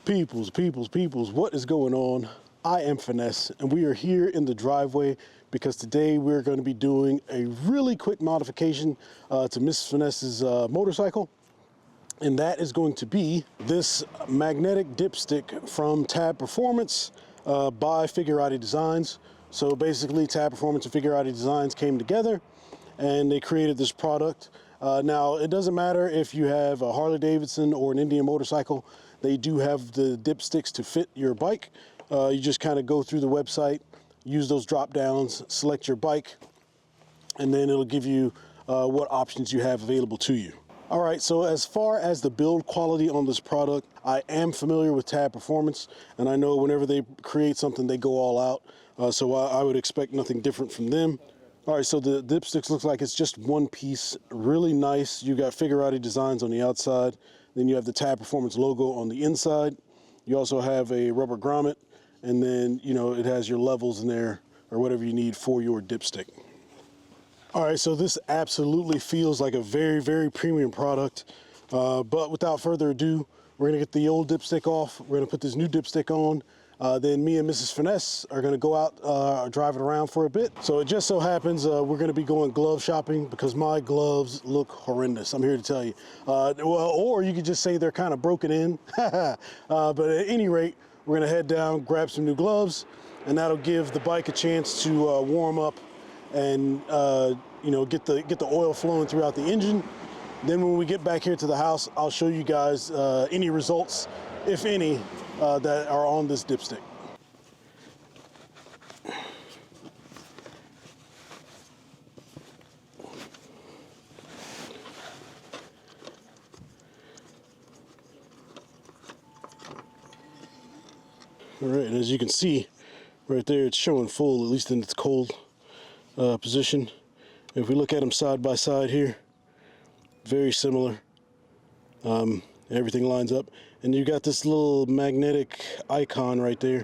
Peoples, what is going on? I am Finesse, and we are here in the driveway because today we're going to be doing a really quick modification to Miss Finesse's motorcycle. And that is going to be this magnetic dipstick from Tab Performance by Figurati Designs. So basically, Tab Performance and Figurati Designs came together and they created this product. Now, it doesn't matter if you have a Harley Davidson or an Indian motorcycle, they do have the dipsticks to fit your bike. You just kind of go through the website, use those drop downs, select your bike, and then it'll give you what options you have available to you. All right, so as far as the build quality on this product, I am familiar with Tab Performance, and I know whenever they create something, they go all out. So I would expect nothing different from them. All right, so the dipsticks looks like it's just one piece, really nice. You got Figurati Designs on the outside, then you have the Tab Performance logo on the inside. You also have a rubber grommet, and then, you know, it has your levels in there or whatever you need for your dipstick. All right, so this absolutely feels like a very, very premium product. But without further ado, we're gonna get the old dipstick off. We're gonna put this new dipstick on. Then me and Mrs. Finesse are gonna go out, drive it around for a bit. So it just so happens we're gonna be going glove shopping because my gloves look horrendous, I'm here to tell you. Well, or you could just say they're kind of broken in. But at any rate, we're gonna head down, grab some new gloves, and that'll give the bike a chance to warm up and you know, get the oil flowing throughout the engine. Then when we get back here to the house, I'll show you guys any results, if any, that are on this dipstick. All right, and as you can see right there, it's showing full, at least in its cold position. If we look at them side by side here, very similar. Everything lines up, and you got this little magnetic icon right there.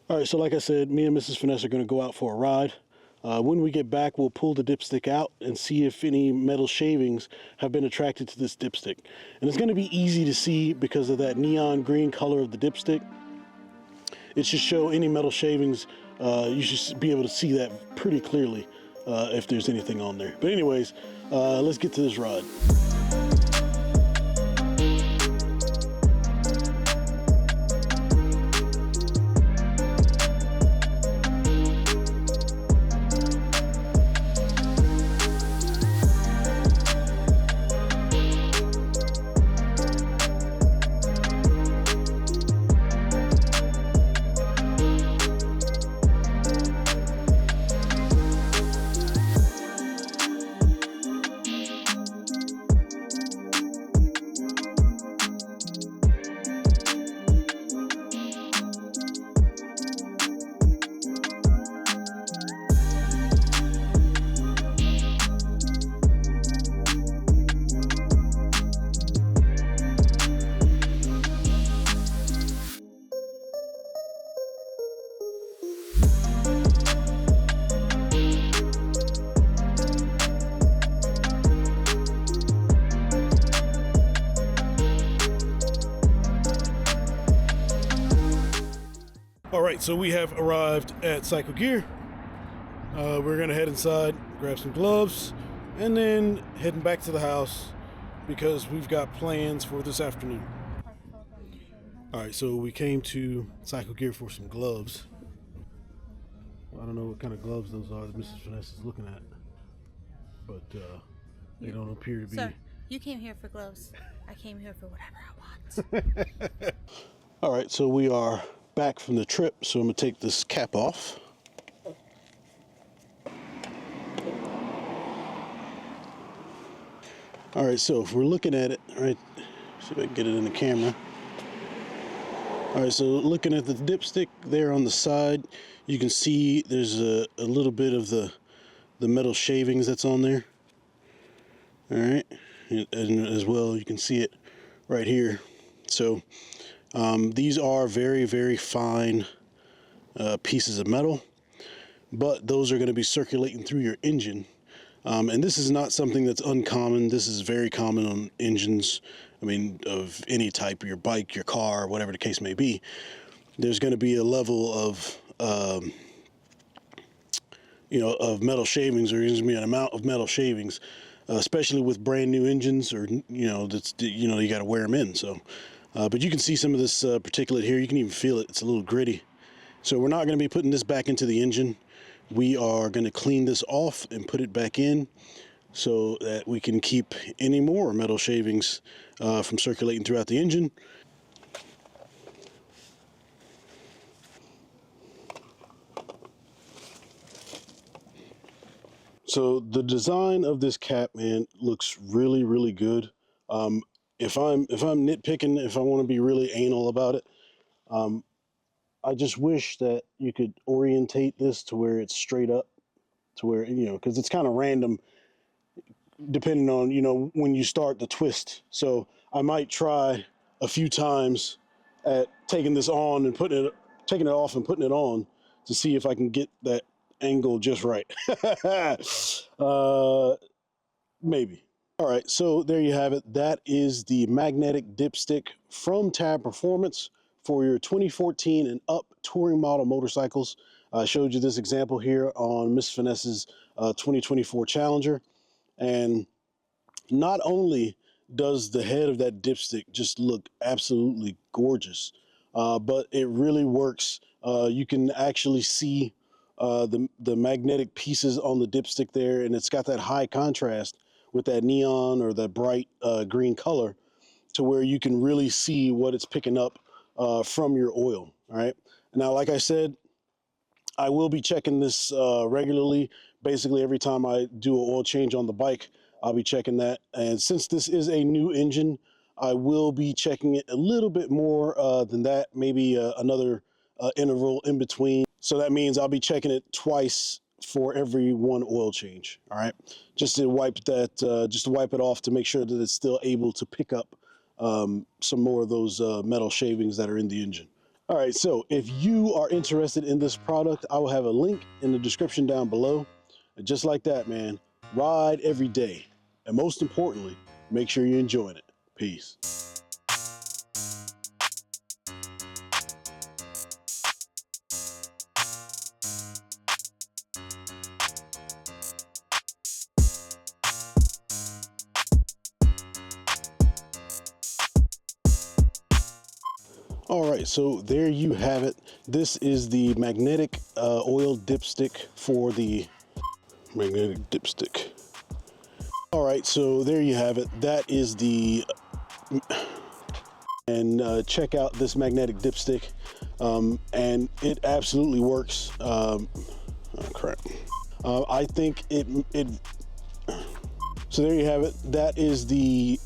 All right, so like I said, me and Mrs. Finesse are going to go out for a ride. When we get back, we'll pull the dipstick out and see if any metal shavings have been attracted to this dipstick. And it's going to be easy to see because of that neon green color of the dipstick. It should show any metal shavings. You should be able to see that pretty clearly if there's anything on there. But anyways, let's get to this ride. All right, so we have arrived at UltraGear. We're gonna head inside, grab some gloves, and then heading back to the house because we've got plans for this afternoon. All right, so we came to UltraGear for some gloves. Well, I don't know what kind of gloves those are that Mrs. Finesse is looking at, but they don't appear to be. Sir, you came here for gloves. I came here for whatever I want. All right, so we are back from the trip, so I'm gonna take this cap off. All right, so if we're looking at it, all right, see if I can get it in the camera. All right, so looking at the dipstick there on the side, you can see there's a little bit of the metal shavings that's on there. All right, and as well, you can see it right here. So these are very, very fine pieces of metal, but those are going to be circulating through your engine. And this is not something that's uncommon. This is very common on engines, I mean, of any type, your bike, your car, whatever the case may be. There's going to be a level of, of metal shavings, or there's going to be an amount of metal shavings, especially with brand new engines, or, you got to wear them in. So, but you can see some of this particulate here. You can even feel it. It's a little gritty. So we're not going to be putting this back into the engine. We are going to clean this off and put it back in so that we can keep any more metal shavings from circulating throughout the engine. So the design of this cap, man, looks really, really good. If I'm nitpicking, if I want to be really anal about it, I just wish that you could orientate this to where it's straight up, to where, because it's kind of random depending on, when you start the twist. So I might try a few times at taking this on and taking it off and putting it on to see if I can get that angle just right. Maybe. All right, so there you have it. That is the magnetic dipstick from Tab Performance for your 2014 and up touring model motorcycles. I showed you this example here on Miss Finesse's 2024 Challenger. And not only does the head of that dipstick just look absolutely gorgeous, but it really works. You can actually see the magnetic pieces on the dipstick there, and it's got that high contrast with that neon or that bright green color, to where you can really see what it's picking up from your oil. All right. Now, like I said, I will be checking this regularly. Basically, every time I do an oil change on the bike, I'll be checking that. And since this is a new engine, I will be checking it a little bit more than that, maybe another interval in between. So that means I'll be checking it twice for every one oil change. All right, just to wipe that, just to wipe it off to make sure that it's still able to pick up some more of those metal shavings that are in the engine. All right, so if you are interested in this product, I will have a link in the description down below. And just like that, man, ride every day. And most importantly, make sure you're enjoying it. Peace. All right, so there you have it. This is the magnetic oil dipstick for the magnetic dipstick. All right, so there you have it. That is the, and check out this magnetic dipstick, and it absolutely works. Oh crap. I think it, so there you have it. That is the,